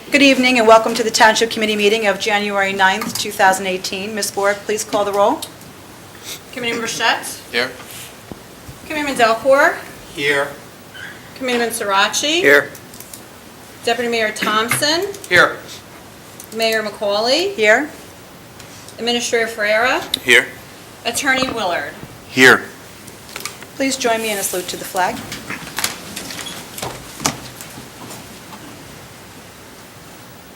Good evening and welcome to the Township Committee meeting of January 9th, 2018. Ms. Borg, please call the roll. Committeeman Burchett? Here. Committeeman Delcourt? Here. Committeeman Sirachi? Here. Deputy Mayor Thompson? Here. Mayor McCauley? Here. Administrator Ferreira? Here. Attorney Willard? Here. Please join me in a salute to the flag.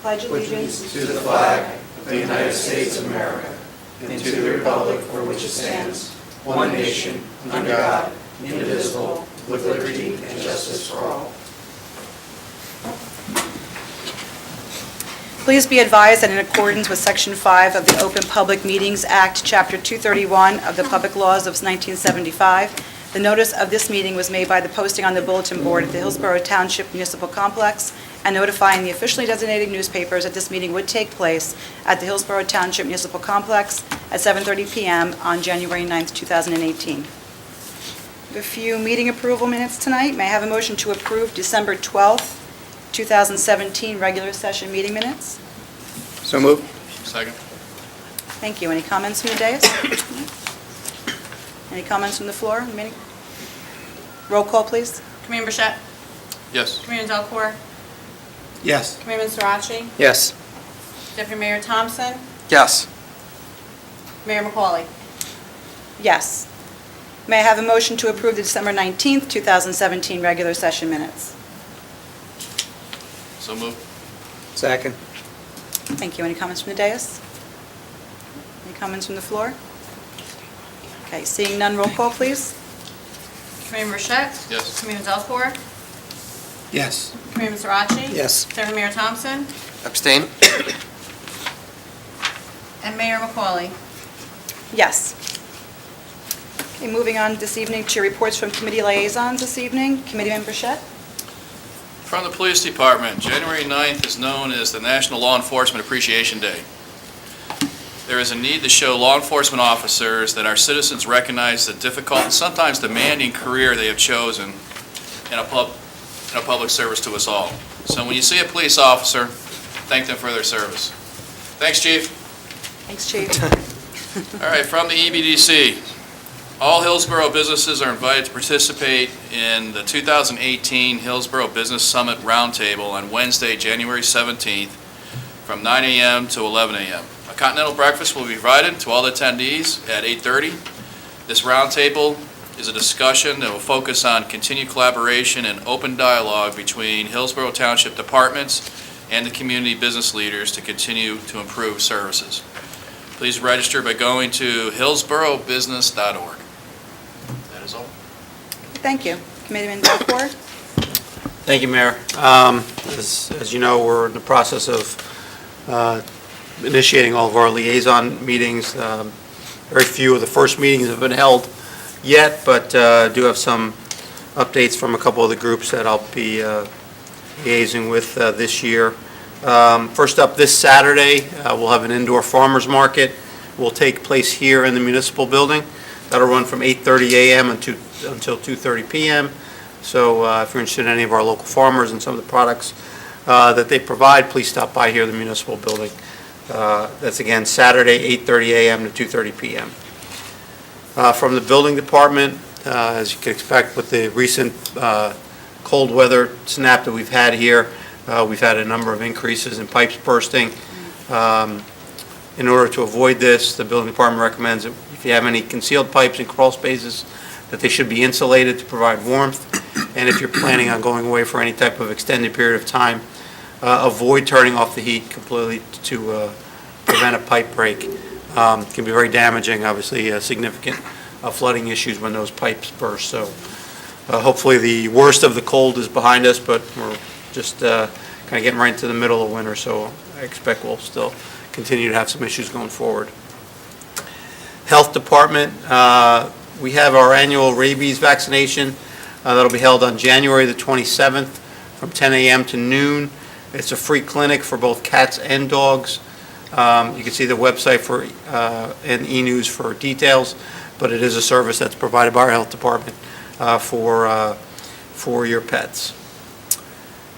Pledge allegiance to the flag of the United States of America and to the republic for which it stands, one nation, under God, indivisible, with liberty and justice for all. Please be advised that in accordance with Section 5 of the Open Public Meetings Act, Chapter 231 of the Public Laws of 1975, the notice of this meeting was made by the posting on the bulletin board at the Hillsborough Township Municipal Complex and notifying the officially designated newspapers that this meeting would take place at the Hillsborough Township Municipal Complex at 7:30 p.m. on January 9th, 2018. We have a few meeting approval minutes tonight. May I have a motion to approve December 12th, 2017 regular session meeting minutes? So moved. Second. Thank you. Any comments from the dais? Any comments from the floor? Roll call, please. Committeeman Burchett? Yes. Committeeman Delcourt? Yes. Committeeman Sirachi? Yes. Deputy Mayor Thompson? Yes. Mayor McCauley? Yes. May I have a motion to approve the December 19th, 2017 regular session minutes? So moved. Second. Thank you. Any comments from the dais? Any comments from the floor? Okay, seeing none, roll call, please. Committeeman Burchett? Yes. Committeeman Delcourt? Yes. Committeeman Sirachi? Yes. Deputy Mayor Thompson? Abstain. And Mayor McCauley? Yes. Okay, moving on this evening to reports from committee liaisons this evening. Committeeman Burchett? From the Police Department, January 9th is known as the National Law Enforcement Appreciation Day. There is a need to show law enforcement officers that our citizens recognize the difficult and sometimes demanding career they have chosen in a public service to us all. So when you see a police officer, thank them for their service. Thanks, Chief. Thanks, Chief. All right, from the EBDC, all Hillsborough businesses are invited to participate in the 2018 Hillsborough Business Summit Roundtable on Wednesday, January 17th from 9 a.m. to 11 a.m. A continental breakfast will be provided to all the attendees at 8:30. This roundtable is a discussion that will focus on continued collaboration and open dialogue between Hillsborough Township departments and the community business leaders to continue to improve services. Please register by going to hillsboroughbusiness.org. That is all. Thank you. Committeeman Delcourt? Thank you, Mayor. As you know, we're in the process of initiating all of our liaison meetings. Very few of the first meetings have been held yet, but do have some updates from a couple of the groups that I'll be liaising with this year. First up, this Saturday, we'll have an indoor farmers market. Will take place here in the municipal building. That'll run from 8:30 a.m. until 2:30 p.m. So if you're interested in any of our local farmers and some of the products that they provide, please stop by here in the municipal building. That's again Saturday, 8:30 a.m. to 2:30 p.m. From the building department, as you can expect with the recent cold weather snap that we've had here, we've had a number of increases in pipes bursting. In order to avoid this, the building department recommends that if you have any concealed pipes and crawl spaces, that they should be insulated to provide warmth. And if you're planning on going away for any type of extended period of time, avoid turning off the heat completely to prevent a pipe break. It can be very damaging, obviously significant flooding issues when those pipes burst. So hopefully the worst of the cold is behind us, but we're just kind of getting right into the middle of winter, so I expect we'll still continue to have some issues going forward. Health Department, we have our annual rabies vaccination that'll be held on January the 27th from 10 a.m. to noon. It's a free clinic for both cats and dogs. You can see the website for and e-news for details, but it is a service that's provided by our health department for your pets.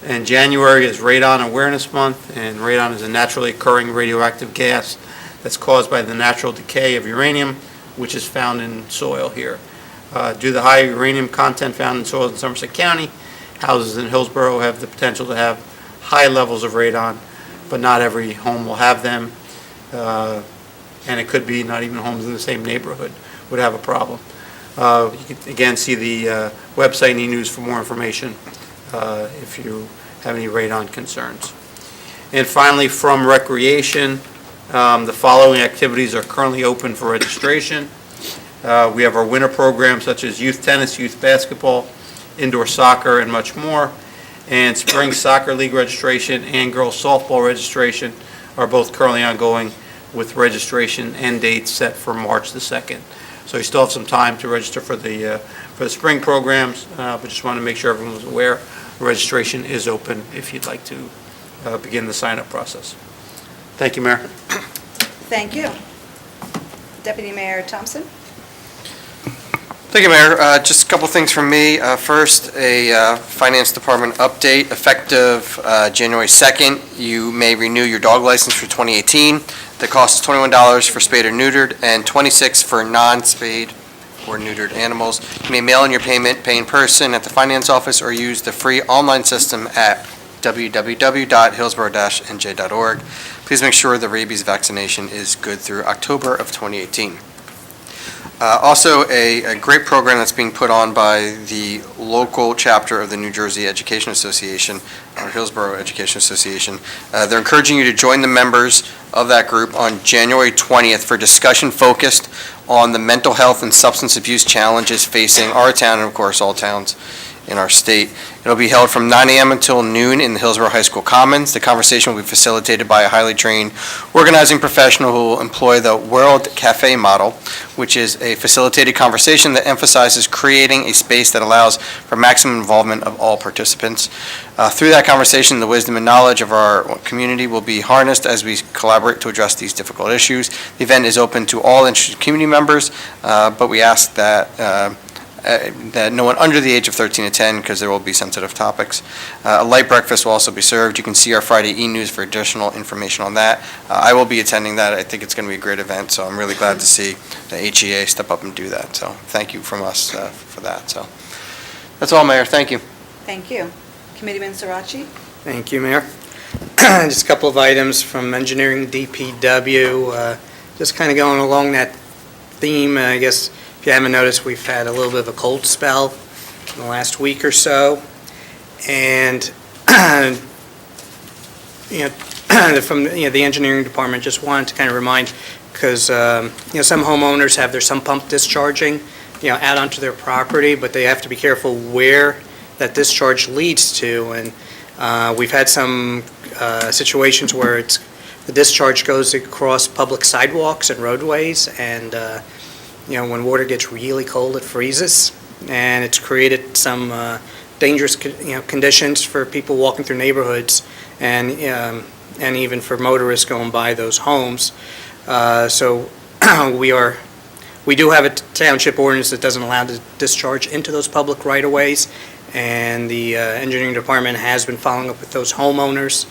And January is Radon Awareness Month, and radon is a naturally occurring radioactive gas that's caused by the natural decay of uranium, which is found in soil here. Due to the high uranium content found in soils in Somerset County, houses in Hillsborough have the potential to have high levels of radon, but not every home will have them. And it could be not even homes in the same neighborhood would have a problem. You can again see the website e-news for more information if you have any radon concerns. And finally, from recreation, the following activities are currently open for registration. We have our winter programs such as youth tennis, youth basketball, indoor soccer, and much more. And spring soccer league registration and girls softball registration are both currently ongoing, with registration end dates set for March the 2nd. So you still have some time to register for the spring programs, but just want to make sure everyone was aware registration is open if you'd like to begin the sign-up process. Thank you, Mayor. Thank you. Deputy Mayor Thompson? Thank you, Mayor. Just a couple things from me. First, a Finance Department update. Effective January 2nd, you may renew your dog license for 2018. The cost is $21 for spayed or neutered and $26 for non-spayed or neutered animals. You may mail in your payment, pay in person at the finance office, or use the free online system at www.hillsborough-nj.org. Please make sure the rabies vaccination is good through October of 2018. Also, a great program that's being put on by the local chapter of the New Jersey Education Association, or Hillsborough Education Association. They're encouraging you to join the members of that group on January 20th for discussion focused on the mental health and substance abuse challenges facing our town and, of course, all towns in our state. It'll be held from 9 a.m. until noon in the Hillsborough High School Commons. The conversation will be facilitated by a highly trained organizing professional who will employ the World Cafe model, which is a facilitated conversation that emphasizes creating a space that allows for maximum involvement of all participants. Through that conversation, the wisdom and knowledge of our community will be harnessed as we collaborate to address these difficult issues. The event is open to all interested community members, but we ask that no one under the age of 13 attend because there will be sensitive topics. A light breakfast will also be served. You can see our Friday e-news for additional information on that. I will be attending that. I think it's going to be a great event, so I'm really glad to see the HEA step up and do that. So thank you from us for that. So that's all, Mayor. Thank you. Thank you. Committeeman Sirachi? Thank you, Mayor. Just a couple of items from Engineering DPW. Just kind of going along that theme, I guess. If you haven't noticed, we've had a little bit of a cold spell in the last week or so, and from the engineering department, just wanted to kind of remind, because some homeowners have their sump pump discharging out onto their property, but they have to be careful where that discharge leads to, and we've had some situations where the discharge goes across public sidewalks and roadways, and when water gets really cold, it freezes, and it's created some dangerous, conditions for people walking through neighborhoods, and even for motorists going by those homes. So we do have a township ordinance that doesn't allow the discharge into those public right-of-ways, and the engineering department has been following up with those homeowners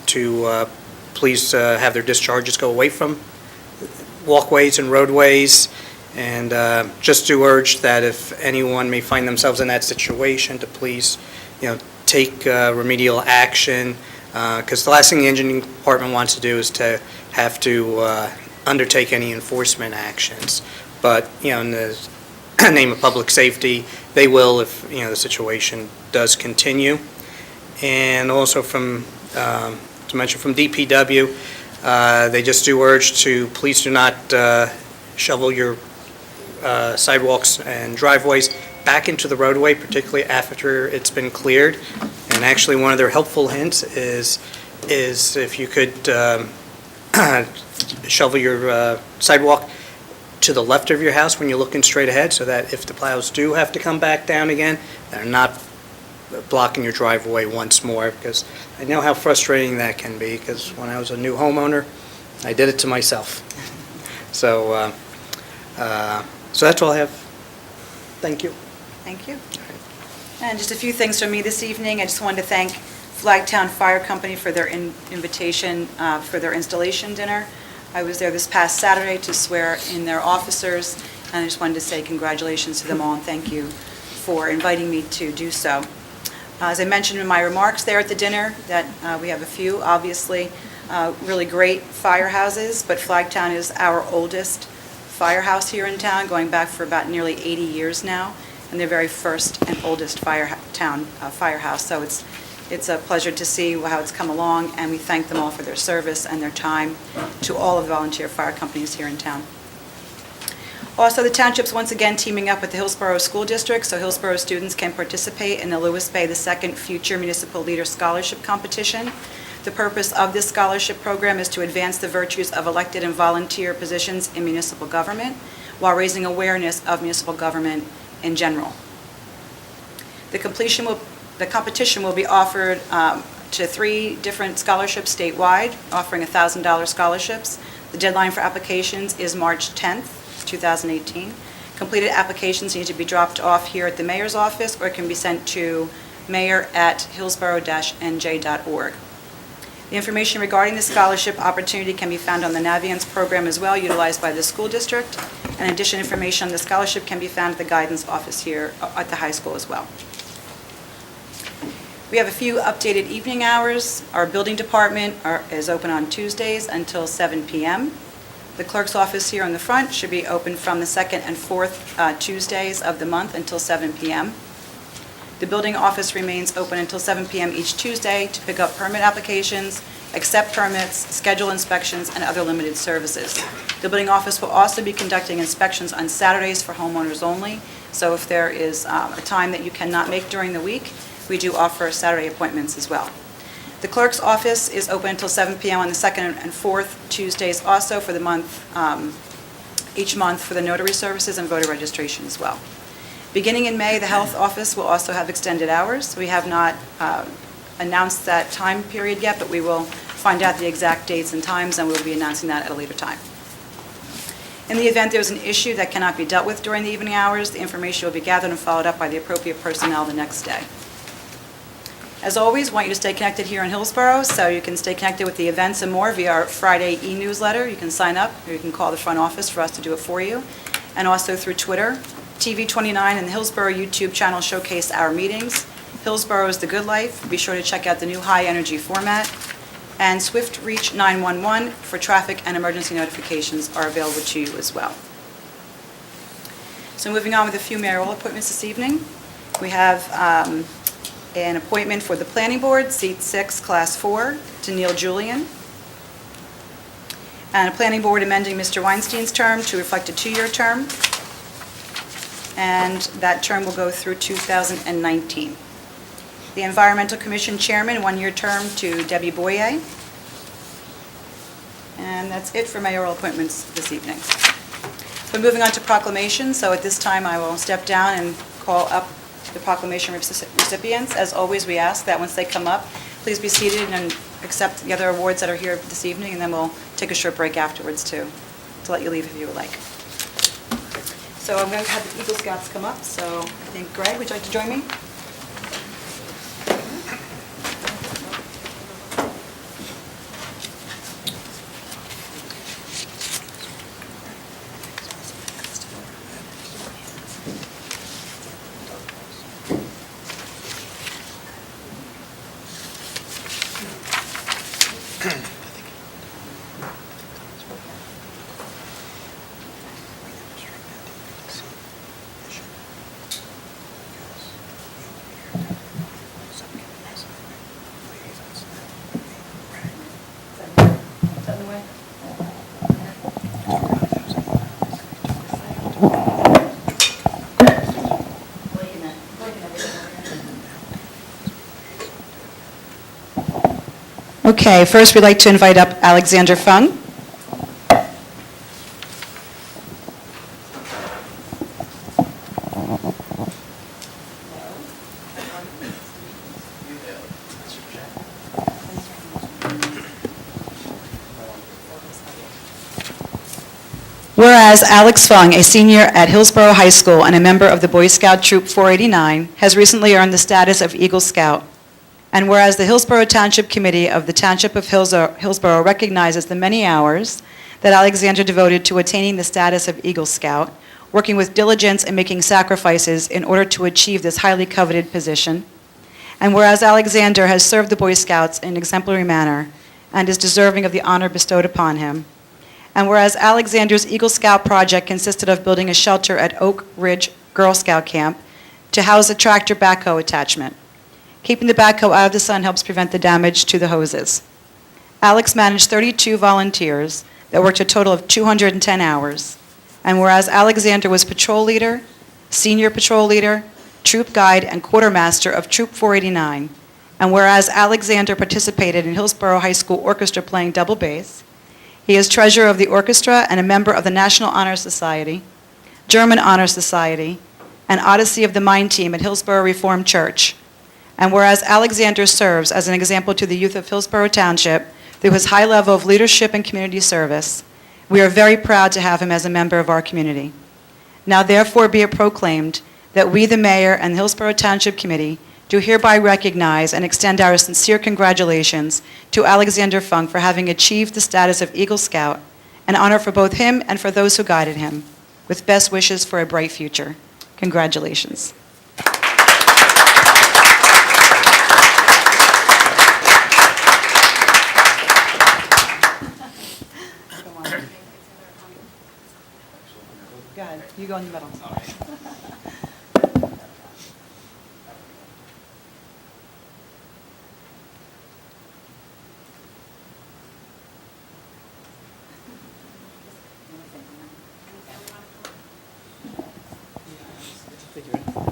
to please have their discharges go away from walkways and roadways, and just to urge that if anyone may find themselves in that situation, to please, take remedial action, because the last thing the engineering department wants to do is to have to undertake any enforcement actions. But, in the name of public safety, they will if, the situation does continue. And also to mention from DPW, they just do urge to please do not shovel your sidewalks and driveways back into the roadway, particularly after it's been cleared. And actually, one of their helpful hints is if you could shovel your sidewalk to the left of your house when you're looking straight ahead, so that if the plows do have to come back down again, they're not blocking your driveway once more, because I know how frustrating that can be, because when I was a new homeowner, I did it to myself. So that's all I have. Thank you. Thank you. And just a few things from me this evening. I just wanted to thank FLAGTOWN Fire Company for their invitation for their installation dinner. I was there this past Saturday to swear in their officers, and I just wanted to say congratulations to them all and thank you for inviting me to do so. As I mentioned in my remarks there at the dinner, that we have a few, obviously, really great firehouses, but FLAGTOWN is our oldest firehouse here in town, going back for about nearly 80 years now, and their very first and oldest firehouse. So it's a pleasure to see how it's come along, and we thank them all for their service and their time to all of the volunteer fire companies here in town. Also, the Townships once again teaming up with the Hillsborough School District, so Hillsborough students can participate in the Lewis Bay II Future Municipal Leader Scholarship Competition. The purpose of this scholarship program is to advance the virtues of elected and volunteer positions in municipal government while raising awareness of municipal government in general. The competition will be offered to 3 different scholarships statewide, offering $1,000 scholarships. The deadline for applications is March 10th, 2018. Completed applications need to be dropped off here at the mayor's office, or it can be sent to mayor@hillsborough-nj.org. The information regarding the scholarship opportunity can be found on the Naviance program as well, utilized by the school district. In addition, information on the scholarship can be found at the guidance office here at the high school as well. We have a few updated evening hours. Our building department is open on Tuesdays until 7 p.m. The clerk's office here on the front should be open from the 2nd and 4th Tuesdays of the month until 7 p.m. The building office remains open until 7 p.m. each Tuesday to pick up permit applications, accept permits, schedule inspections, and other limited services. The building office will also be conducting inspections on Saturdays for homeowners only, so if there is a time that you cannot make during the week, we do offer Saturday appointments as well. The clerk's office is open until 7 p.m. on the 2nd and 4th Tuesdays also for the month, each month for the notary services and voter registration as well. Beginning in May, the health office will also have extended hours. We have not announced that time period yet, but we will find out the exact dates and times, and we'll be announcing that at a later time. In the event there's an issue that cannot be dealt with during the evening hours, the information will be gathered and followed up by the appropriate personnel the next day. As always, want you to stay connected here in Hillsborough, so you can stay connected with the events and more via our Friday e-newsletter. You can sign up, or you can call the front office for us to do it for you, and also through Twitter. TV29 and the Hillsborough YouTube channel showcase our meetings. Hillsborough's The Good Life. Be sure to check out the new high-energy format. And Swift Reach 911 for traffic and emergency notifications are available to you as well. So moving on with a few mayoral appointments this evening. We have an appointment for the Planning Board, seat 6, Class 4, to Neil Julian. And a Planning Board amending Mr. Weinstein's term to reflect a 2-year term. And that term will go through 2019. The Environmental Commission Chairman, 1-year term to Debbie Boyer. And that's it for mayoral appointments this evening. We're moving on to proclamations, so at this time I will step down and call up the proclamation recipients. As always, we ask that once they come up, please be seated and accept the other awards that are here this evening, and then we'll take a short break afterwards to let you leave if you would like. So I'm going to have the Eagle Scouts come up, so I think, Greg, would you like to join me? Okay, first we'd like to invite up Alexander Fung. Whereas Alex Fung, a senior at Hillsborough High School and a member of the Boy Scout Troop 489, has recently earned the status of Eagle Scout. And whereas the Hillsborough Township Committee of the Township of Hillsborough recognizes the many hours that Alexander devoted to attaining the status of Eagle Scout, working with diligence and making sacrifices in order to achieve this highly coveted position. And whereas Alexander has served the Boy Scouts in an exemplary manner and is deserving of the honor bestowed upon him. And whereas Alexander's Eagle Scout project consisted of building a shelter at Oak Ridge Girl Scout Camp to house a tractor backhoe attachment. Keeping the backhoe out of the sun helps prevent the damage to the hoses. Alex managed 32 volunteers that worked a total of 210 hours. And whereas Alexander was patrol leader, senior patrol leader, troop guide, and quartermaster of Troop 489, and whereas Alexander participated in Hillsborough High School Orchestra playing double bass, he is treasurer of the orchestra and a member of the National Honor Society, German Honor Society, and Odyssey of the Mind team at Hillsborough Reformed Church. And whereas Alexander serves as an example to the youth of Hillsborough Township through his high level of leadership and community service, we are very proud to have him as a member of our community. Now therefore be it proclaimed that we, the mayor and the Hillsborough Township Committee, do hereby recognize and extend our sincere congratulations to Alexander Fung for having achieved the status of Eagle Scout, an honor for both him and for those who guided him, with best wishes for a bright future. Congratulations. Go ahead. You go in the middle.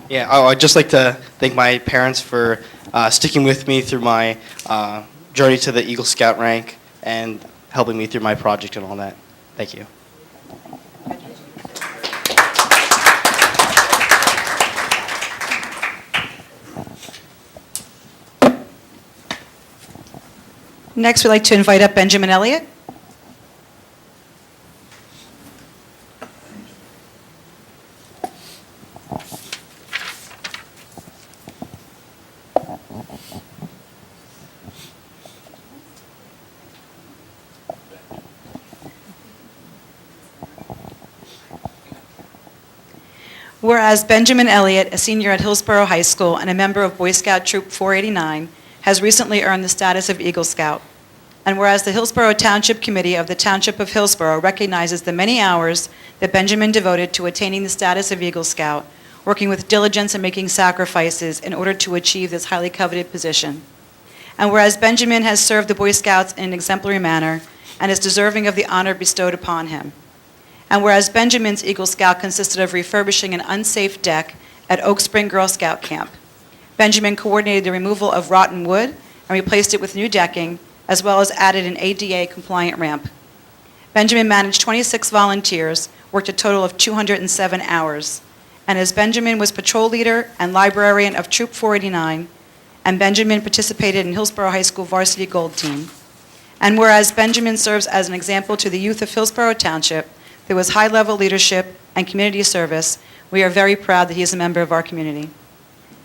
Yeah, I'd just like to thank my parents for sticking with me through my journey to the Eagle Scout rank and helping me through my project and all that. Thank you. Next, we'd like to invite up Benjamin Elliott. Whereas Benjamin Elliott, a senior at Hillsborough High School and a member of Boy Scout Troop 489, has recently earned the status of Eagle Scout. And whereas the Hillsborough Township Committee of the Township of Hillsborough recognizes the many hours that Benjamin devoted to attaining the status of Eagle Scout, working with diligence and making sacrifices in order to achieve this highly coveted position. And whereas Benjamin has served the Boy Scouts in an exemplary manner and is deserving of the honor bestowed upon him. And whereas Benjamin's Eagle Scout consisted of refurbishing an unsafe deck at Oak Spring Girl Scout Camp. Benjamin coordinated the removal of rotten wood and replaced it with new decking, as well as added an ADA-compliant ramp. Benjamin managed 26 volunteers, worked a total of 207 hours. And as Benjamin was patrol leader and librarian of Troop 489, and Benjamin participated in Hillsborough High School varsity gold team. And whereas Benjamin serves as an example to the youth of Hillsborough Township through his high-level leadership and community service, we are very proud that he is a member of our community.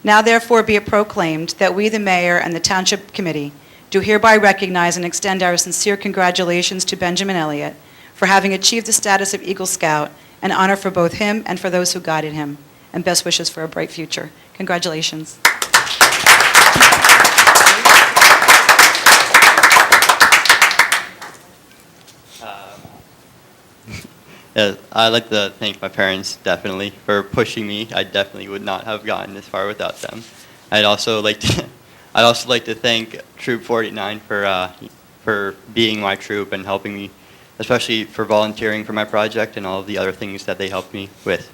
Now therefore be it proclaimed that we, the mayor and the Township Committee, do hereby recognize and extend our sincere congratulations to Benjamin Elliott for having achieved the status of Eagle Scout, an honor for both him and for those who guided him, and best wishes for a bright future. Congratulations. Yeah, I'd like to thank my parents, definitely, for pushing me. I definitely would not have gotten this far without them. I'd also like to thank Troop 489 for being my troop and helping me, especially for volunteering for my project and all of the other things that they helped me with.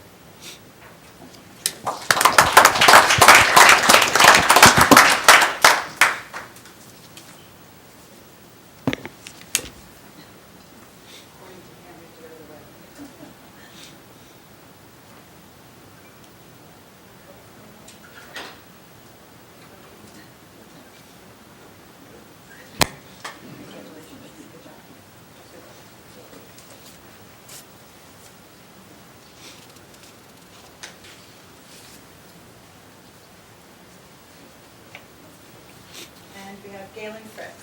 Galen Fritz.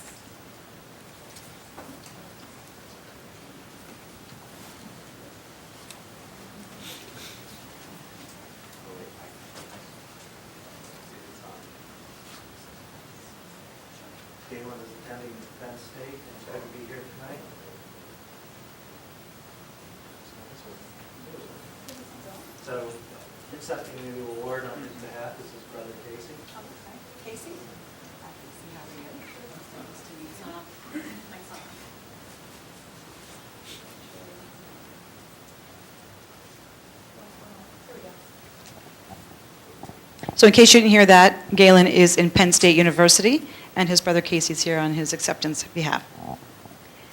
Galen is attending Penn State and is going to be here tonight. So, accepting the award on his behalf is his brother Casey. Casey? Hi, Casey, how are you? Nice to meet you. Thanks, Anna. Here we go. So in case you didn't hear that, Galen is in Penn State University, and his brother Casey's here on his acceptance behalf.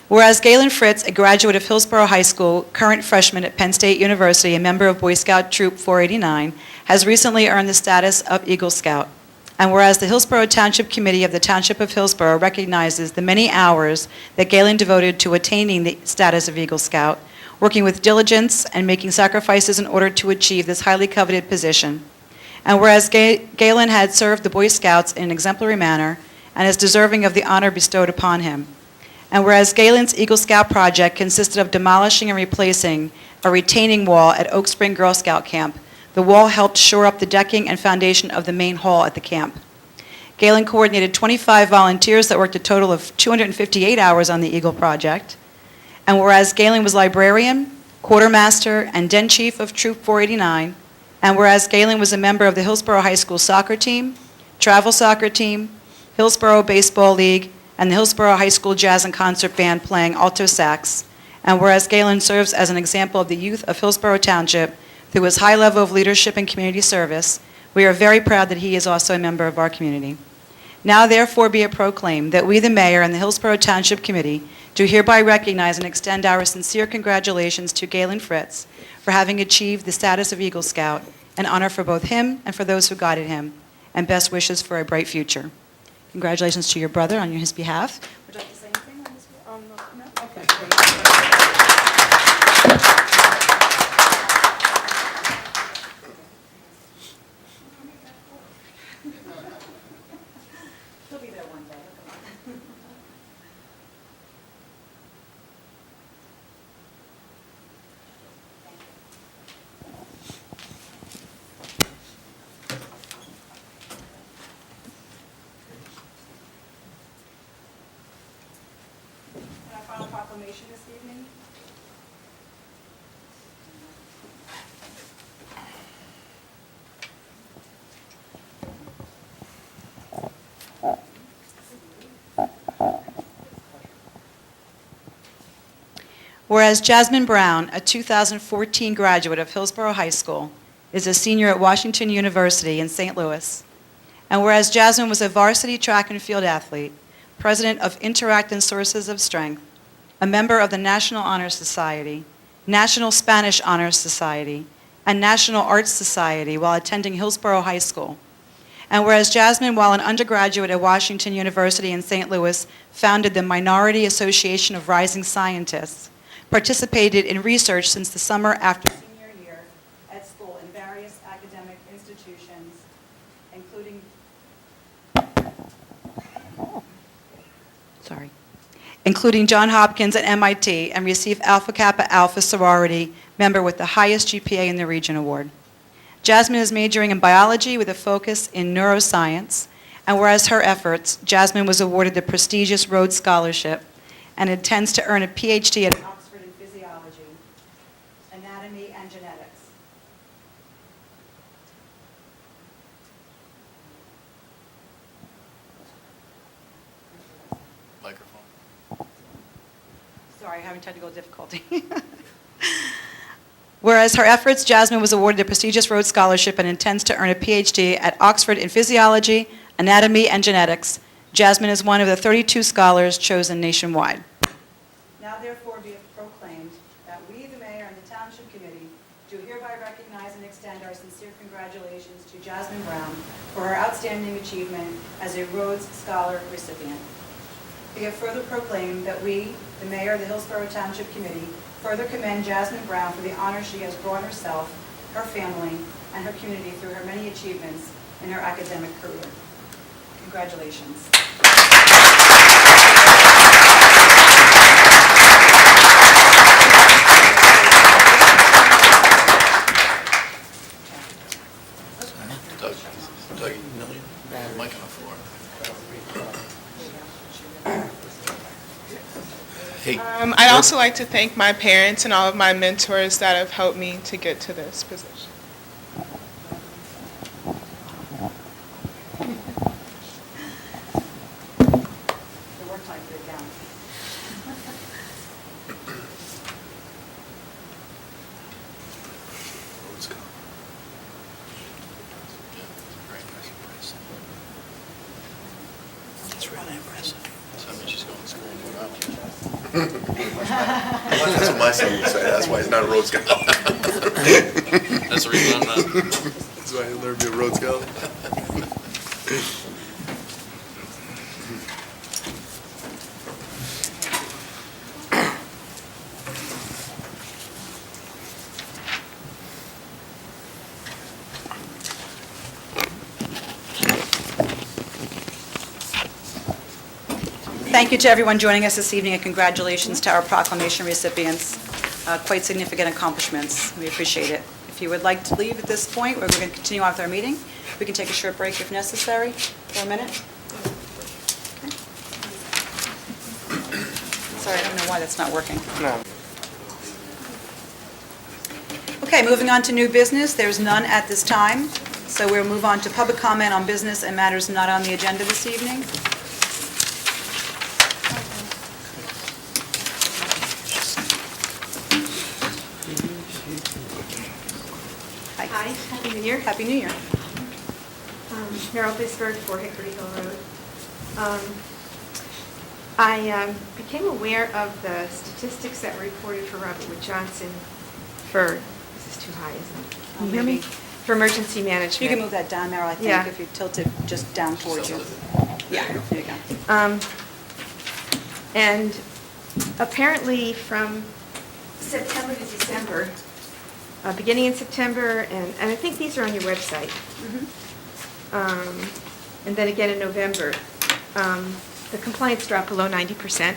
Whereas Galen Fritz, a graduate of Hillsborough High School, current freshman at Penn State University, a member of Boy Scout Troop 489, has recently earned the status of Eagle Scout. And whereas the Hillsborough Township Committee of the Township of Hillsborough recognizes the many hours that Galen devoted to attaining the status of Eagle Scout, working with diligence and making sacrifices in order to achieve this highly coveted position. And whereas Galen had served the Boy Scouts in an exemplary manner and is deserving of the honor bestowed upon him. And whereas Galen's Eagle Scout project consisted of demolishing and replacing a retaining wall at Oak Spring Girl Scout Camp, the wall helped shore up the decking and foundation of the main hall at the camp. Galen coordinated 25 volunteers that worked a total of 258 hours on the Eagle project. And whereas Galen was librarian, quartermaster, and den chief of Troop 489, and whereas Galen was a member of the Hillsborough High School soccer team, travel soccer team, Hillsborough Baseball League, and the Hillsborough High School Jazz and Concert Band playing alto sax. And whereas Galen serves as an example of the youth of Hillsborough Township through his high level of leadership and community service, we are very proud that he is also a member of our community. Now therefore be it proclaimed that we, the mayor and the Hillsborough Township Committee, do hereby recognize and extend our sincere congratulations to Galen Fritz for having achieved the status of Eagle Scout, an honor for both him and for those who guided him, and best wishes for a bright future. Congratulations to your brother on his behalf. Would you like to say anything on his behalf? No? Okay, great. He'll be there one day. Come on. And our final proclamation this evening. Whereas Jasmine Brown, a 2014 graduate of Hillsborough High School, is a senior at Washington University in St. Louis. And whereas Jasmine was a varsity track and field athlete, president of Interact and Sources of Strength, a member of the National Honor Society, National Spanish Honor Society, and National Arts Society while attending Hillsborough High School. And whereas Jasmine, while an undergraduate at Washington University in St. Louis, founded the Minority Association of Rising Scientists, participated in research since the summer after senior year at school in various academic institutions, including Johns Hopkins and MIT, and received Alpha Kappa Alpha sorority member with the highest GPA in the region award. Jasmine is majoring in biology with a focus in neuroscience, and whereas her efforts, Jasmine was awarded the prestigious Rhodes Scholarship and intends to earn a PhD at Oxford in physiology, anatomy, and genetics. Microphone. Sorry, having technical difficulty. Whereas her efforts, Jasmine was awarded the prestigious Rhodes Scholarship and intends to earn a PhD at Oxford in physiology, anatomy, and genetics. Jasmine is one of the 32 scholars chosen nationwide. Now therefore be it proclaimed that we, the mayor and the township committee, do hereby recognize and extend our sincere congratulations to Jasmine Brown for her outstanding achievement as a Rhodes Scholar recipient. Be it further proclaimed that we, the mayor of the Hillsborough Township Committee, further commend Jasmine Brown for the honor she has brought herself, her family, and her community through her many achievements in her academic career. Congratulations. I'd also like to thank my parents and all of my mentors that have helped me to get to this position. That's what my son would say. That's why he's not a Road Scout. That's the reason I'm not. That's why he'll never be a Road Scout. Thank you to everyone joining us this evening, and congratulations to our proclamation recipients. Quite significant accomplishments. We appreciate it. If you would like to leave at this point, we're going to continue on with our meeting. We can take a short break if necessary for a minute. Okay. Sorry, I don't know why that's not working. No. Okay, moving on to new business. There's none at this time, so we'll move on to public comment on business and matters not on the agenda this evening. Hi, Happy New Year. Happy New Year. Meryl Bisberg, 4 Hickory Hill Road. I became aware of the statistics that were reported for Robert Wood Johnson for, this is too high, isn't it? Can you hear me? For emergency management. You can move that down, Meryl, I think, Yeah. if you tilt it just down towards you. Yeah, there you go. And apparently from September to December, beginning in September, and I think these are on your website, and then again in November, the complaints dropped below 90%.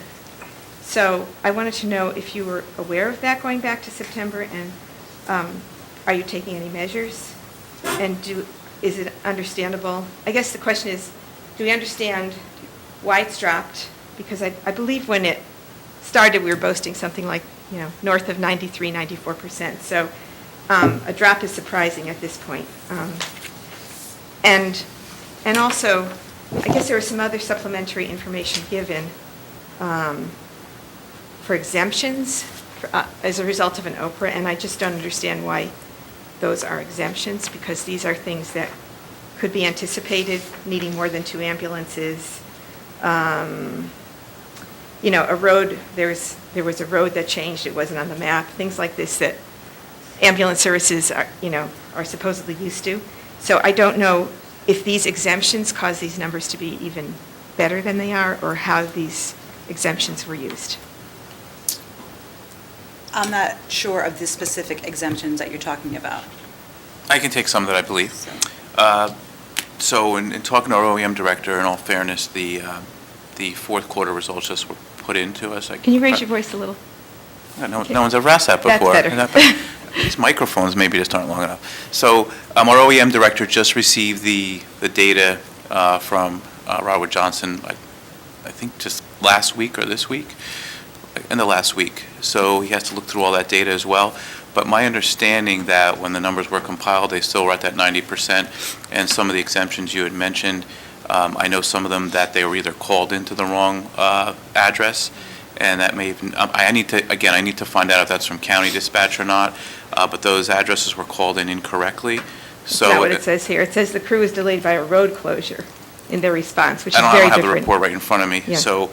So I wanted to know if you were aware of that going back to September, and are you taking any measures? And is it understandable? I guess the question is, do we understand why it's dropped? Because I believe when it started, we were boasting something like, north of 93, 94%. So a drop is surprising at this point. And also, I guess there was some other supplementary information given for exemptions as a result of an Oprah, and I just don't understand why those are exemptions, because these are things that could be anticipated, needing more than 2 ambulances. A road, there was a road that changed, it wasn't on the map, things like this that ambulance services are supposedly used to. So I don't know if these exemptions cause these numbers to be even better than they are, or how these exemptions were used. I'm not sure of the specific exemptions that you're talking about. I can take some that I believe. So- So in talking to our OEM Director, in all fairness, the fourth quarter results just were put into us. Can you raise your voice a little? No one's ever asked that before. That's better. These microphones maybe just aren't long enough. So our OEM Director just received the data from Robert Johnson, I think just last week or this week, in the last week. So he has to look through all that data as well. But my understanding that when the numbers were compiled, they still were at that 90%. And some of the exemptions you had mentioned, I know some of them that they were either called into the wrong address, and that may even, I need to find out if that's from county dispatch or not, but those addresses were called in incorrectly. So That's not what it says here. It says the crew was delayed by a road closure in their response, which is very I different. don't have the report right in front of me. Yeah. So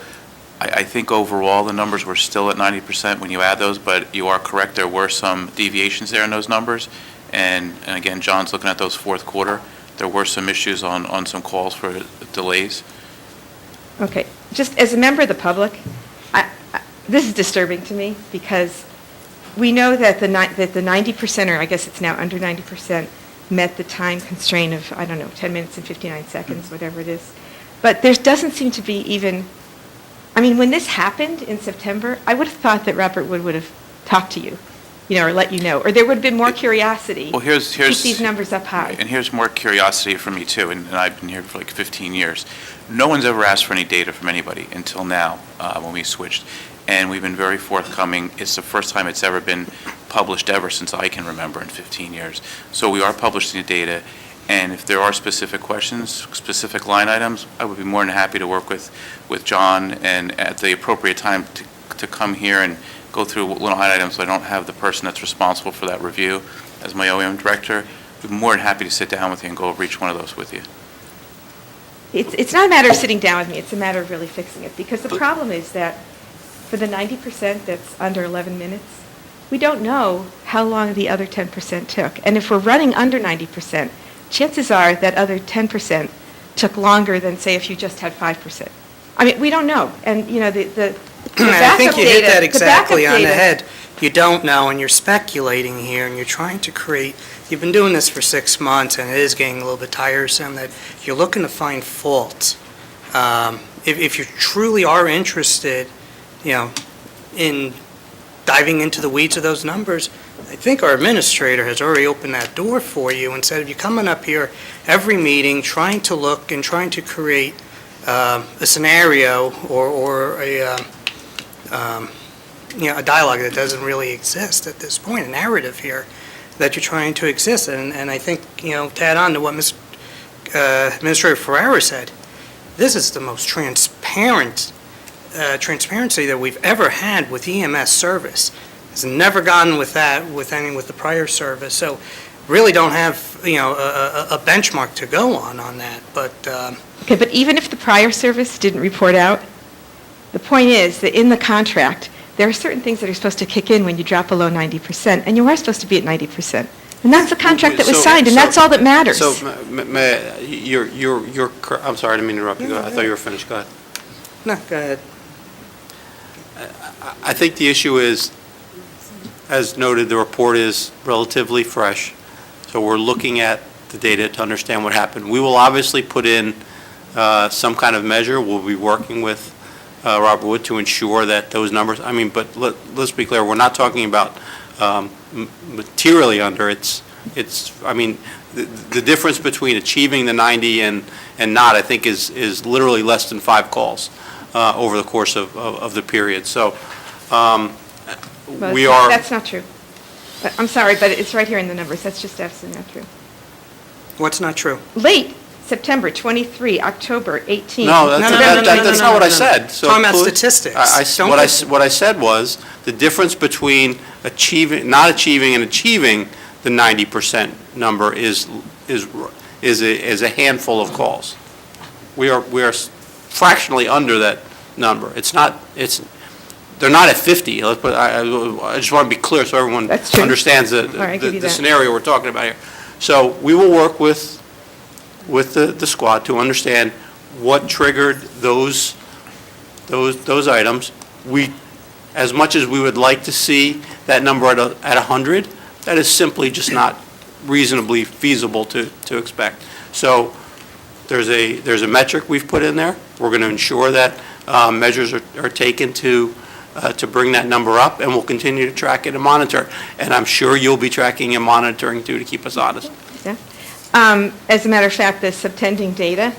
I think overall the numbers were still at 90% when you add those, but you are correct, there were some deviations there in those numbers. And again, John's looking at those fourth quarter. There were some issues on some calls for delays. Okay, just as a member of the public, this is disturbing to me, because we know that the 90%, or I guess it's now under 90%, met the time constraint of, 10 minutes and 59 seconds, whatever it is. But there doesn't seem to be even, when this happened in September, I would have thought that Robert would have talked to you, or let you know, or there would have been more curiosity. Well, here's to keep these numbers up high. And here's more curiosity for me too, and I've been here for like 15 years. No one's ever asked for any data from anybody until now, when we switched. and we've been very forthcoming. It's the first time it's ever been published ever since I can remember in 15 years. So we are publishing the data, and if there are specific questions, specific line items, I would be more than happy to work with John and at the appropriate time to come here and go through little line items so I don't have the person that's responsible for that review as my OEM director. I'd be more than happy to sit down with you and go over each one of those with you. It's not a matter of sitting down with me, it's a matter of really fixing it, because the problem is that for the 90% that's under 11 minutes, we don't know how long the other 10% took. And if we're running under 90%, chances are that other 10% took longer than, say, if you just had 5%. I mean, we don't know. And, you know, the I think backup you hit data- that exactly backup on the data- head. You don't know, and you're speculating here, and you're trying to create, you've been doing this for 6 months, and it is getting a little bit tiresome, that you're looking to find faults. If you truly are interested, you know, in diving into the weeds of those numbers, I think our administrator has already opened that door for you and said, if you're coming up here every meeting, trying to look and trying to create a scenario or a a dialogue that doesn't really exist at this point, a narrative here that you're trying to exist. And I think, you know, to add on to what Administrator Ferrara said, this is the most transparency that we've ever had with EMS service. It's never gotten with that with the prior service. So really don't have, you know, a benchmark to go on that. But Okay, but even if the prior service didn't report out, the point is that in the contract, there are certain things that are supposed to kick in when you drop below 90%, and you are supposed to be at 90%. And that's the contract that was signed, and that's all that matters. So, I'm sorry, I didn't mean to interrupt you. I thought you were finished. Go ahead. no, go ahead. I think the issue is, as noted, the report is relatively fresh, so we're looking at the data to understand what happened. We will obviously put in some kind of measure. We'll be working with Robert Wood to ensure that those numbers, I mean, but let's be clear, we're not talking about materially under. I mean, the difference between achieving the 90 and not, I think, is literally less than 5 calls over the course of the period. So we are. That's not true. I'm sorry, but it's right here in the numbers. That's just absolutely not true. What's not true? Late September 23, October 18. No, that's not what I said. So Talking about statistics. What I said was the difference between not achieving and achieving the 90% number is a handful of calls. We are fractionally under that number. They're not at 50. I just want to be clear so everyone understands the scenario we're talking about here. So we will work with the squad to understand what triggered those items. As much as we would like to see that number at 100, that is simply just not reasonably feasible to expect. So there's a metric we've put in there. We're going to ensure that measures are taken to bring that number up, and we'll continue to track it and monitor. And I'm sure you'll be tracking and monitoring too to keep us honest. Yeah. As a matter of fact, the subtending data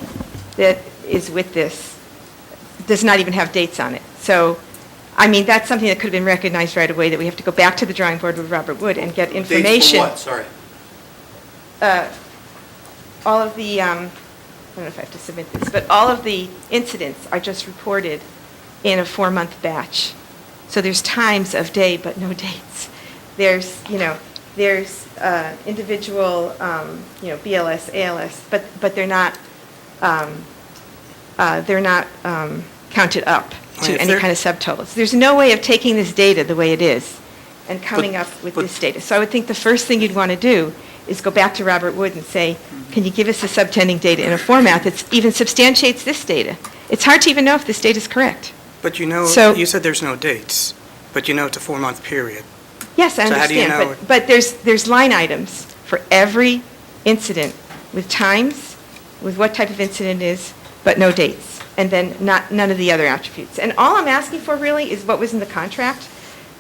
that is with this does not even have dates on it. So, I mean, that's something that could have been recognized right away, that we have to go back to the drawing board with Robert Wood and get information. Dates for what? Sorry. All of the, I don't know if I have to submit this, but all of the incidents are just reported in a 4-month batch. So there's times of day, but no dates. There's individual, BLS, ALS, but they're not counted up to any kind of subtotals. There's no way of taking this data the way it is and coming up with this data. So I would think the first thing you'd want to do is go back to Robert Wood and say, can you give us the subtending data in a format that even substantiates this data? It's hard to even know if this data is correct. But you said there's no dates, but you know it's a 4-month period. Yes, I So how do you understand, know but there's line items for every incident with times, with what type of incident it is, but no dates, and then none of the other attributes. And all I'm asking for really is what was in the contract,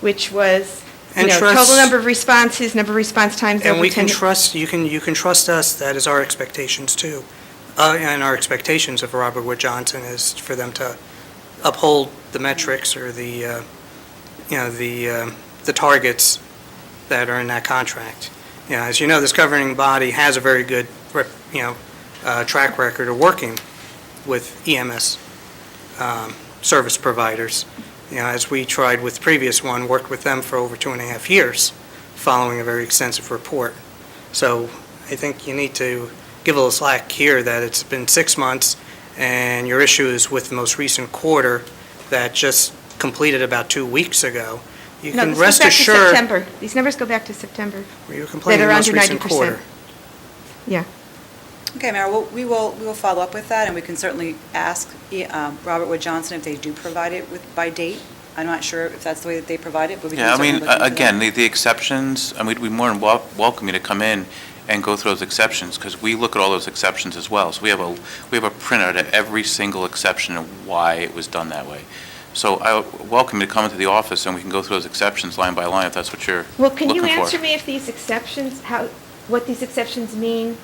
which was, total number of responses, number of response times. And we can trust, you can trust us, that is our expectations too. And our expectations of Robert Wood Johnson is for them to uphold the metrics or the targets that are in that contract. As you know, this governing body has a very good, track record of working with EMS service providers. As we tried with the previous one, worked with them for over 2.5 years, following a very extensive report. So I think you need to give a little slack here that it's been 6 months, and your issue is with the most recent quarter that just completed about 2 weeks ago. You No, can this rest goes back to assured. September. These numbers go back to September. You're complaining That the are most under recent 90%. quarter. Yeah. Okay, Mayor, we will follow up with that, and we can certainly ask Robert Wood Johnson if they do provide it by date. I'm not sure if that's the way that they provide it, but we can Yeah, I certainly mean, look into again, that. the exceptions, I mean, we'd be more than welcome you to come in and go through those exceptions, because we look at all those exceptions as well. So we have a printout of every single exception and why it was done that way. So I welcome you to come into the office, and we can go through those exceptions line by line, if that's what you're Well, can you looking for. answer me if these exceptions, what these exceptions mean?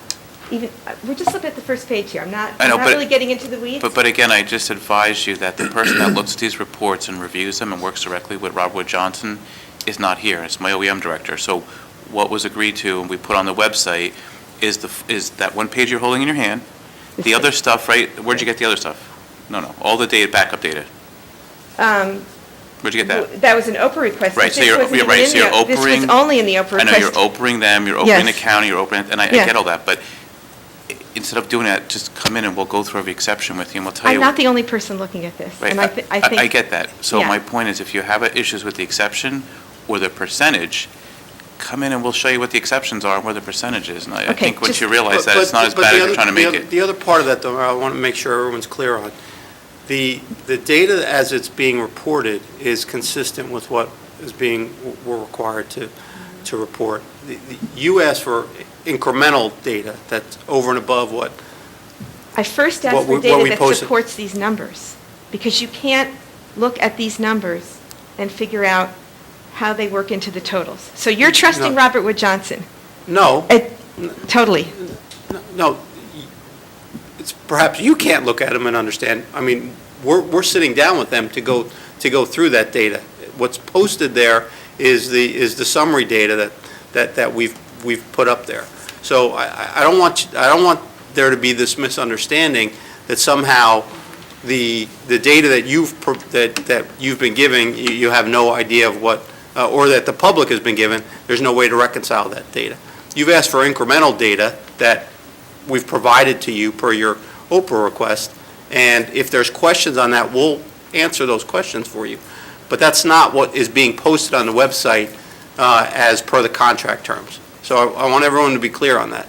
Even, we're just looking at the first page here. I'm not really getting into the weeds. But again, I just advise you that the person that looks at these reports and reviews them and works directly with Robert Wood Johnson is not here. It's my OEM director. So what was agreed to and we put on the website is that one page you're holding in your hand. The other stuff, right, where'd you get the other stuff? No, all the data, backup data. Where'd you get that? That was an OPRA request. Right, so you're This was only in the OPRA request. I know you're opening them, you're opening the Yes. county, you're opening, and I Yeah. get all that, but instead of doing that, just come in and we'll go through every exception with you and we'll tell you. I'm not the only person looking at this. Right, And I think. I get that. So Yeah. my point is, if you have issues with the exception or the percentage, come in and we'll show you what the exceptions are and where the percentage is. And I Okay, think once just- you realize that, But- it's not as but bad the as other- you're trying to make it. The other part of that, though, I want to make sure everyone's clear on. The data as it's being reported is consistent with what we're required to report. You asked for incremental data that's over and above what. I first What asked for we data that posted. supports these numbers, because you can't look at these numbers and figure out how they work into the totals. So you're trusting No. Robert Wood Johnson? No. Totally. No, it's perhaps you can't look at them and understand. I mean, we're sitting down with them to go through that data. What's posted there is the summary data that we've put up there. So I don't want there to be this misunderstanding that somehow the data that you've been giving, you have no idea of what, or that the public has been given, there's no way to reconcile that data. You've asked for incremental data that we've provided to you per your OPRA request, and if there's questions on that, we'll answer those questions for you. But that's not what is being posted on the website as per the contract terms. So I want everyone to be clear on that.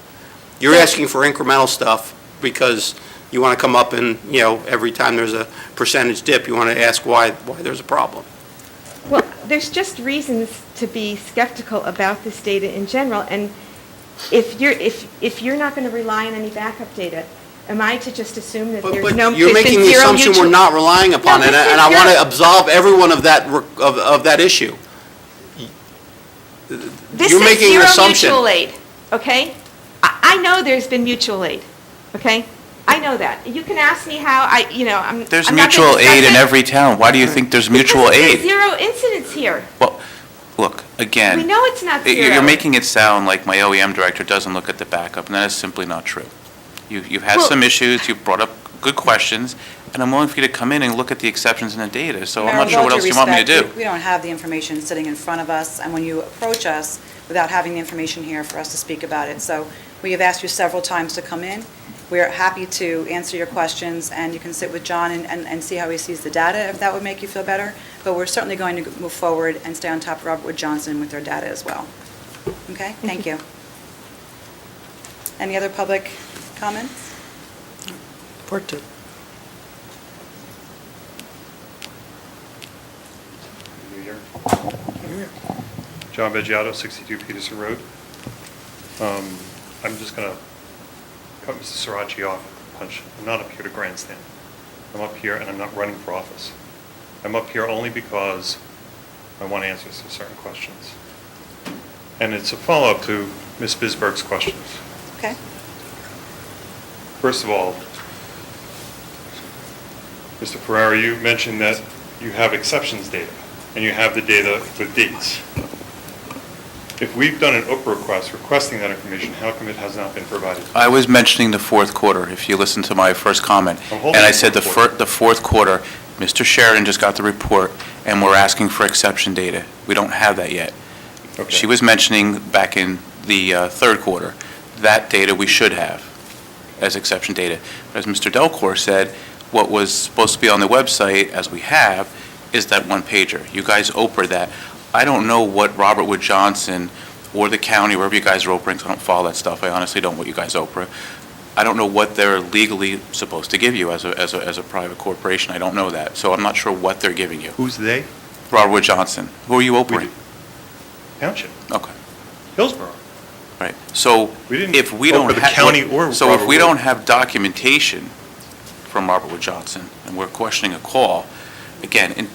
You're asking for incremental stuff because you want to come up and, every time there's a percentage dip, you want to ask why there's a problem. Well, there's just reasons to be skeptical about this data in general, and if you're not going to rely on any backup data, am I to just assume that there's no... But you're making the assumption we're not relying upon it, and I want to absolve everyone of that issue. This You're is making an zero assumption. mutual aid, okay? I know there's been mutual aid, okay? I know that. You can ask me how, There's I'm not gonna mutual aid in discuss it. every town. Why do you think there's mutual Because there's aid? zero incidents here. Well, look, again. We know it's not You're zero. making it sound like my OEM director doesn't look at the backup, and that is simply not true. You've had Well- some issues, you've brought up good questions, and I'm willing for you to come in and look at the exceptions in the data, so I'm Mayor, not with sure all what due else you want me to do. respect, We don't have the information sitting in front of us, and when you approach us without having the information here for us to speak about it. So we have asked you several times to come in. We are happy to answer your questions, and you can sit with John and see how he sees the data, if that would make you feel better. But we're certainly going to move forward and stay on top of Robert Wood Johnson with their data as well. Okay? Thank you. Any other public comments? Part two. New Year. John Veggiato, 62 Peterson Road. I'm just going to cut Mr. Sirachi off at the punch. I'm not up here to grandstand. I'm up here and I'm not running for office. I'm up here only because I want answers to certain questions. And it's a follow-up to Ms. Bisberg's questions. Okay. First of all, Mr. Ferrara, you mentioned that you have exceptions data, and you have the data with dates. If we've done an Oprah request requesting that information, how come it has not been provided? I was mentioning the fourth quarter, if you listen to my first comment. I'm holding And I the said fourth the fourth quarter, Mr. Sheridan just got the report, and we're asking for exception data. We don't have that yet. Okay. She was mentioning back in the third quarter, that data we should have as exception data. But as Mr. Delcor said, what was supposed to be on the website, as we have, is that one pager. You guys Oprah that. I don't know what Robert Wood Johnson or the county, wherever you guys are Oprahing, 'cause I don't follow that stuff. I honestly don't what you guys Oprah. I don't know what they're legally supposed to give you as a private corporation. I don't know that. So I'm not sure what they're giving you. Who's they? Robert Wood Johnson. Who are you Oprahing? Township. Okay. Hillsborough. Right. So We didn't if we don't Oprah the have. county or So if Robert we Wood. don't have documentation from Robert Wood Johnson, and we're questioning a call, again, and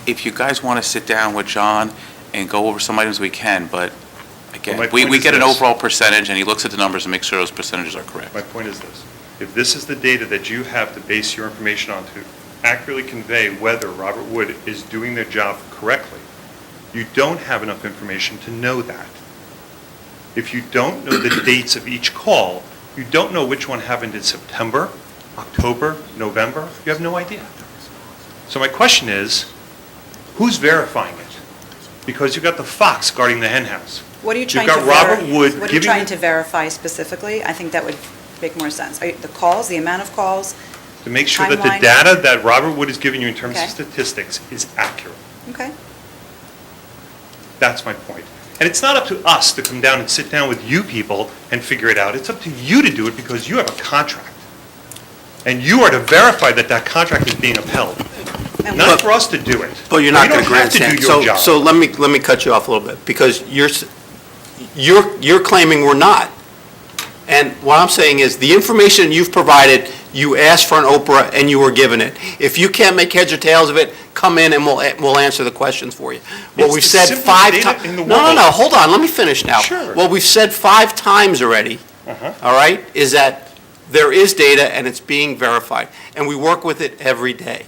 if you guys want to sit down with John and go over some items, we can, but again, Well, my we point is get an this. overall percentage, and he looks at the numbers and makes sure those percentages are correct. My point is this. If this is the data that you have to base your information on to accurately convey whether Robert Wood is doing their job correctly, you don't have enough information to know that. If you don't know the dates of each call, you don't know which one happened in September, October, November, you have no idea. So my question is, who's verifying it? Because you've got the fox guarding the hen house. What are you You've trying got to Robert Wood What are you giving trying the- to verify specifically? I think that would make more sense. The calls, the amount of calls? To make sure that the Timeline. data that Robert Wood is giving you in terms Okay. of statistics is accurate. Okay. That's my point. And it's not up to us to come down and sit down with you people and figure it out. It's up to you to do it because you have a contract. And you are to verify that that contract is being upheld. And Not for us to do it. But you're not We going to don't have to grandstand. do your job. So let me cut you off a little bit, because you're claiming we're not. And what I'm saying is, the information you've provided, you asked for an Oprah and you were given it. If you can't make heads or tails of it, come in and we'll answer the questions for you. What It's we've the said simplest 5 data times. in the No, world. hold on, let me finish now. Sure. What we've said 5 times already, all right, is that there is data and it's being verified, and we work with it every day.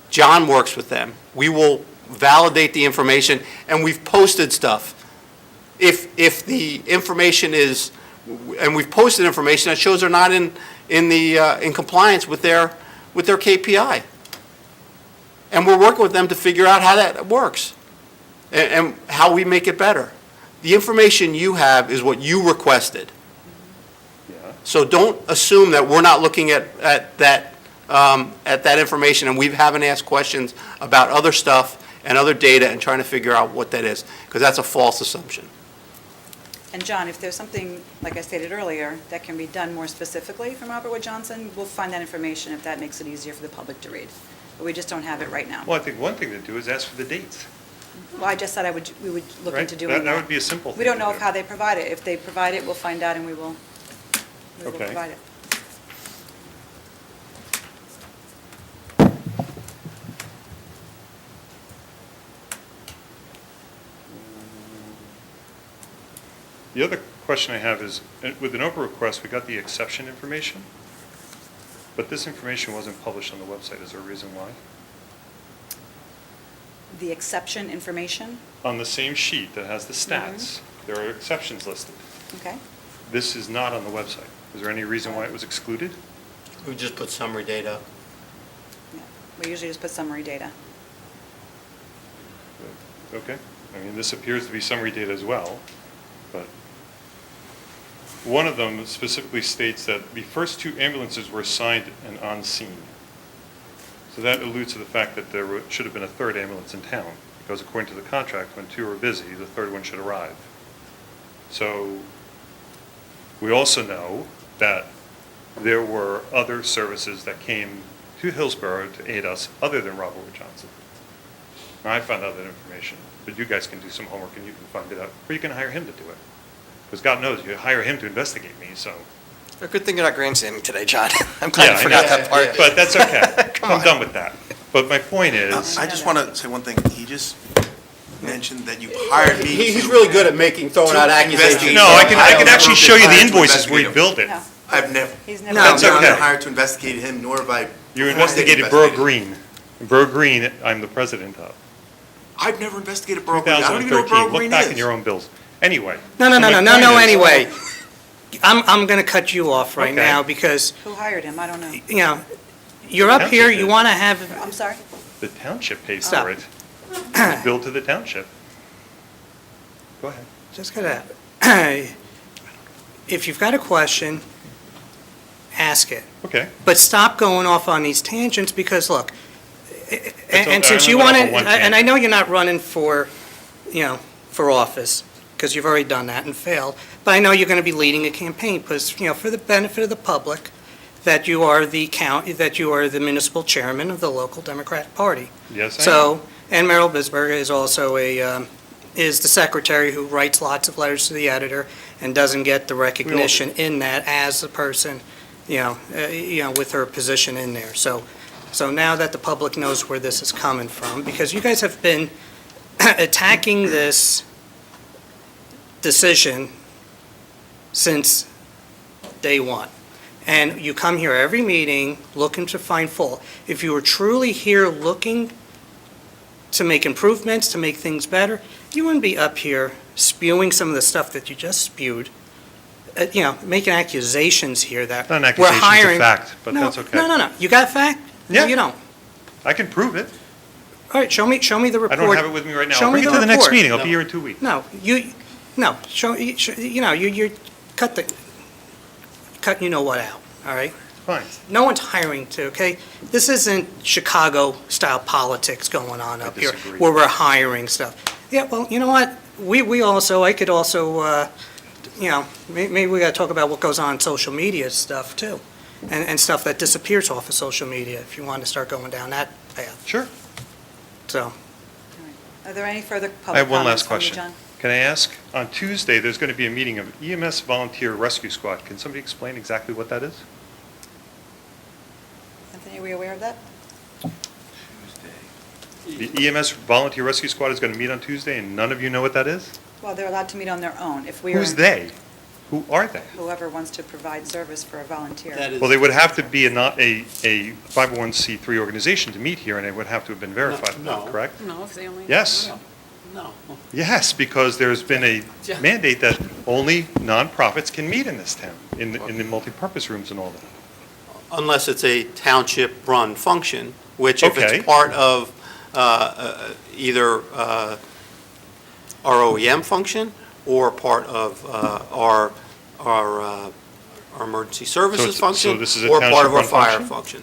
John works with them. We will validate the information, and we've posted stuff. If the information is, and we've posted information that shows they're not in compliance with their KPI. And we're working with them to figure out how that works and how we make it better. The information you have is what you requested. Yeah. So don't assume that we're not looking at that information, and we haven't asked questions about other stuff and other data and trying to figure out what that is, because that's a false assumption. And John, if there's something, like I stated earlier, that can be done more specifically from Robert Wood Johnson, we'll find that information if that makes it easier for the public to read. But we just don't have it right now. Well, I think one thing to do is ask for the dates. Well, I just said we would look Right? into doing that. That would be a simple thing We don't to know do. how they provide it. If they provide it, we'll find out and we will Okay. provide it. The other question I have is, with an Oprah request, we got the exception information, but this information wasn't published on the website. Is there a reason why? The exception information, On the same sheet that has the stats, there are exceptions listed. okay? This is not on the website. Is there any reason why it was excluded? We just put summary data. Yeah. We usually just put summary data. Okay. I mean, this appears to be summary data as well, but one of them specifically states that the first 2 ambulances were assigned and on scene. So that alludes to the fact that there should have been a 3rd ambulance in town, because according to the contract, when 2 are busy, the 3rd one should arrive. So we also know that there were other services that came to Hillsborough to aid us other than Robert Wood Johnson. Now, I found out that information, but you guys can do some homework and you can find it out, or you can hire him to do it. Because God knows, you hire him to investigate me, so. A good thing you're not grandstanding today, John. I'm glad Yeah, you I forgot know. that part. But that's okay. I'm done with that. But my point is, I just want to say one thing. He just mentioned that you hired me. He's to- really good at throwing out to accusations. investigate. no, I can I've never actually been show you the hired to invoices where he investigate him. billed it. No, I've never. he's never. That's I've okay. been hired to investigate him, nor have I You investigated Borough Green. Borough Green, I'm the president of. I've never investigated Borough Green. I don't even know what 2013, Borough Green look back in is. your own bills. Anyway. No, so my point is- anyway. I'm going to cut you off right Okay. now because, Who hired him? I don't know. you know, you're up here, you want to have, I'm sorry? The township pays Stop. for it. It's billed to the township. Go ahead. just gotta, if you've got a question, ask it. Okay. But stop going off on these tangents because, look, and I since you only want went to, off on one and I tangent. know you're not running for, you know, for office, because you've already done that and failed, but I know you're going to be leading a campaign, because, you know, for the benefit of the public, that you are the municipal chairman of the local Democratic Party. Yes, I am. So, and Merrill Bisberg is also is the secretary who writes lots of letters to the editor and doesn't get the recognition in that as a person, with her position in there. So now that the public knows where this is coming from, because you guys have been attacking this decision since day one. And you come here every meeting looking to find fault. If you were truly here looking to make improvements, to make things better, you wouldn't be up here spewing some of the stuff that you just spewed, making accusations here that Not an we're accusation, it's a hiring. fact, but No, that's okay. No. You got a fact? No, Yeah. you don't. I can prove it. All right, show me the I report. don't have it with me right now. Show I'll me bring it the to the next report. meeting. I'll be here in 2 weeks. No, you cut you know what out, all right? Fine. No one's hiring to, okay? This isn't Chicago-style politics going on up here, disagree. where we're hiring stuff. Yeah, well, you know what? I could also, maybe we gotta talk about what goes on social media stuff too, and stuff that disappears off of social media, if you want to start going down that path. Sure. So, Are there any further public I have one comments last from you, question. John? Can I ask, on Tuesday, there's going to be a meeting of EMS Volunteer Rescue Squad. Can somebody explain exactly what that is? Anthony, are we aware of that? The EMS Volunteer Rescue Squad is going to meet on Tuesday, and none of you know what that is? Well, they're allowed to meet on their own. If we are. Who's they? Who are they? Whoever wants to provide service for a volunteer. Well, they would have to be not a 501c3 organization to meet here, and it would have to have been verified, correct? No, if they only. Yes. No. Yes, because there's been a mandate that only nonprofits can meet in this town, in the multipurpose rooms and all that. Unless it's a township-run function, which if Okay. it's part of either our OEM function or part of our emergency services so function, this is a or part of our township-run fire function? function.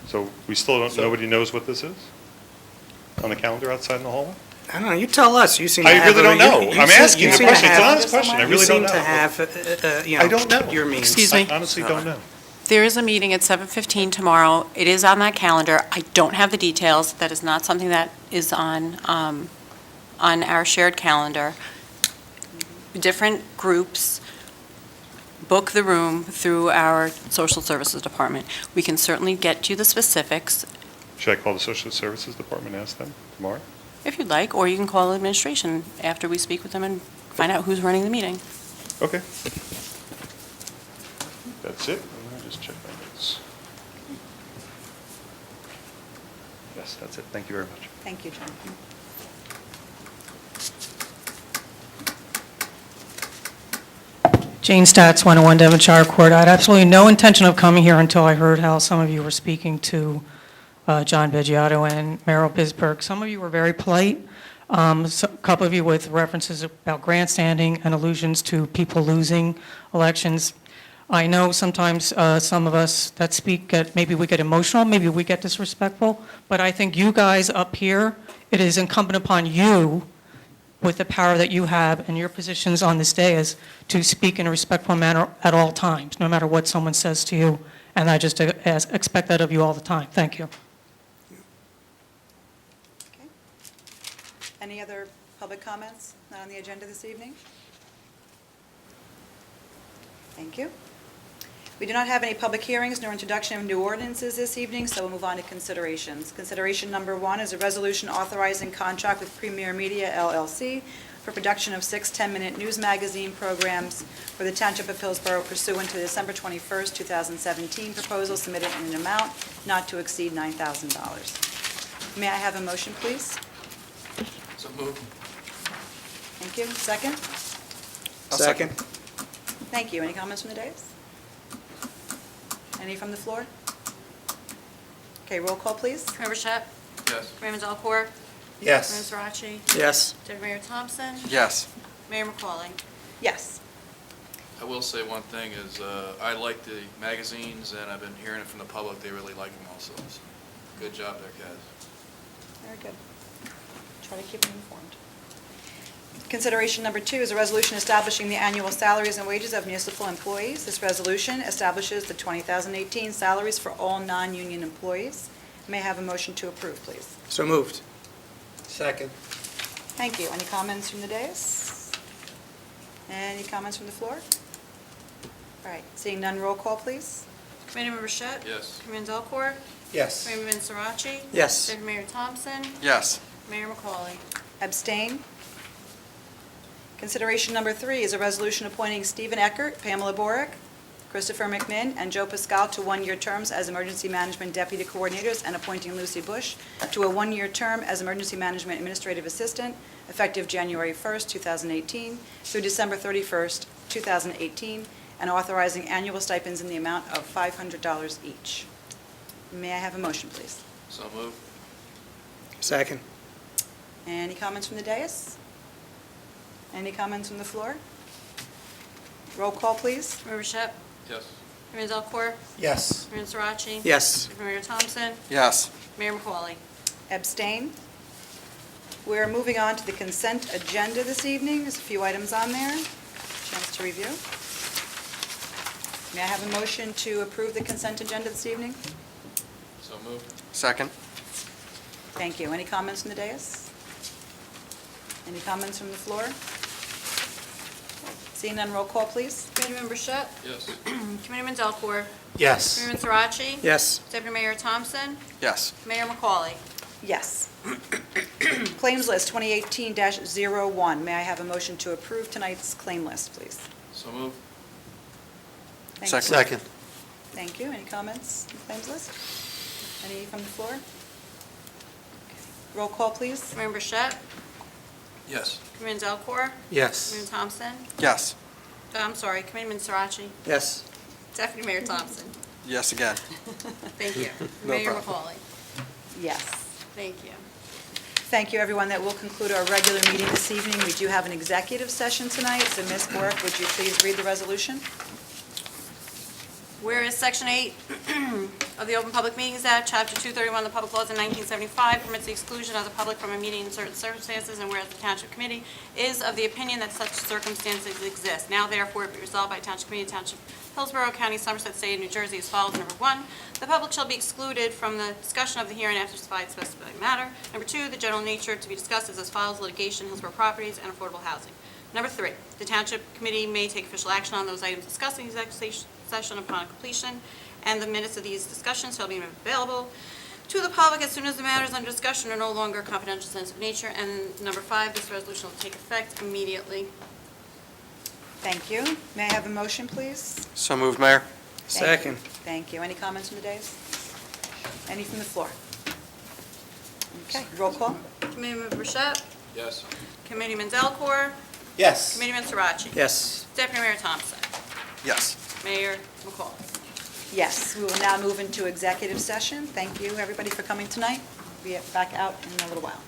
So we still don't, nobody knows what this is? On the calendar outside in the hallway? I don't know, you tell us, you seem to I have. really don't know. I'm asking you a seem to question. It's an have- honest question. I really don't You seem to know. have, I don't know. your means. Excuse me. I honestly don't know. There is a meeting at 7:15 tomorrow. It is on that calendar. I don't have the details. That is not something that is on our shared calendar. Different groups book the room through our social services department. We can certainly get you the specifics Should I call the Social Services Department and ask them tomorrow? if you'd like, or you can call administration after we speak with them and find out who's running the meeting. Okay. That's it. Let me just check my notes. Yes, that's it. Thank you very much. Thank you, John. Jane Stats, 101 Devonshire Court. I had absolutely no intention of coming here until I heard how some of you were speaking to John Veggiato and Merrill Bisberg. Some of you were very polite, a couple of you with references about grandstanding and allusions to people losing elections. I know sometimes some of us that speak, maybe we get emotional, maybe we get disrespectful, but I think you guys up here, it is incumbent upon you, with the power that you have and your positions on this dais, to speak in a respectful manner at all times, no matter what someone says to you, and I just expect that of you all the time. Thank you. Okay. Any other public comments not on the agenda this evening? Thank you. We do not have any public hearings nor introduction of new ordinances this evening, so we'll move on to considerations. Consideration number 1 is a resolution authorizing contract with Premier Media LLC for production of 6 10-minute news magazine programs for the Township of Hillsborough pursuant to the December 21st, 2017 proposal submitted in an amount not to exceed $9,000. May I have a motion, please? So moved. Thank you. Second? Second. Thank you. Any comments from the dais? Any from the floor? Okay, roll call, please. Member Shep? Yes. Raymond Alcourt? Yes. Member Sarachi? Yes. Deputy Mayor Thompson? Yes. Mayor McCauley? Yes. I will say one thing is, I like the magazines, and I've been hearing it from the public, they really like them also. So, good job there, guys. Very good. Try to keep them informed. Consideration number 2 is a resolution establishing the annual salaries and wages of municipal employees. This resolution establishes the 2018 salaries for all non-union employees. May I have a motion to approve, please? So moved. Second. Thank you. Any comments from the dais? Any comments from the floor? All right, seeing none, roll call, please. Committee Member Shep? Yes. Committee Alcourt? Yes. Committee Member Sarachi? Yes. Deputy Mayor Thompson? Yes. Mayor McCauley? Abstain. Consideration number 3 is a resolution appointing Stephen Eckert, Pamela Borick, Christopher McMinn, and Joe Pascal to one-year terms as Emergency Management Deputy Coordinators and appointing Lucy Bush to a one-year term as Emergency Management Administrative Assistant effective January 1st, 2018 through December 31st, 2018, and authorizing annual stipends in the amount of $500 each. May I have a motion, please? So moved. Second. Any comments from the dais? Any comments from the floor? Roll call, please. Member Shep? Yes. Committee Alcourt? Yes. Committee Sarachi? Yes. Deputy Mayor Thompson? Yes. Mayor McCauley? Abstain. We're moving on to the consent agenda this evening. There's a few items on there. Chance to review. May I have a motion to approve the consent agenda this evening? So moved. Second. Thank you. Any comments from the dais? Any comments from the floor? Seeing none, roll call, please. Committee Member Shep? Yes. Committee Alcourt? Yes. Committee Sarachi? Yes. Deputy Mayor Thompson? Yes. Mayor McCauley? Yes. Claims list 2018-01. May I have a motion to approve tonight's claim list, please? So moved. Thank you. Second. Thank you. Any comments on the claims list? Any from the floor? Okay. Roll call, please. Member Shep? Yes. Committee Alcourt? Yes. Committee Thompson? Yes. I'm sorry, Committee Sarachi? Yes. Deputy Mayor Thompson? Yes again. Thank you. No Mayor problem. McCauley? Yes. Thank you. Thank you, everyone. That will conclude our regular meeting this evening. We do have an executive session tonight, so Ms. Bork, would you please read the resolution? Whereas Section 8 of the Open Public Meetings Act, Chapter 231 of the Public Laws of 1975 permits the exclusion of the public from a meeting in certain circumstances, and whereas the Township Committee is of the opinion that such circumstances exist. Now therefore be resolved by Township Committee, Township Hillsborough, County, Somerset, State of New Jersey as follows. Number 1, the public shall be excluded from the discussion of the herein after specified matter. Number 2, the general nature to be discussed is as follows: litigation, Hillsborough properties, and affordable housing. Number 3, the Township Committee may take official action on those items discussed in executive session upon completion, and the minutes of these discussions shall be made available to the public as soon as the matters under discussion are no longer confidential, sensitive nature. And number 5, this resolution will take effect immediately. Thank you. May I have a motion, please? So moved, Mayor. Thank you. Second. Thank you. Any comments from the dais? Any from the floor? Okay, roll call. Committee Member Shep? Yes. Committee Alcourt? Yes. Committee Sarachi? Yes. Deputy Mayor Thompson? Yes. Mayor McCauley? Yes, we will now move into executive session. Thank you, everybody, for coming tonight. We'll be back out in a little while.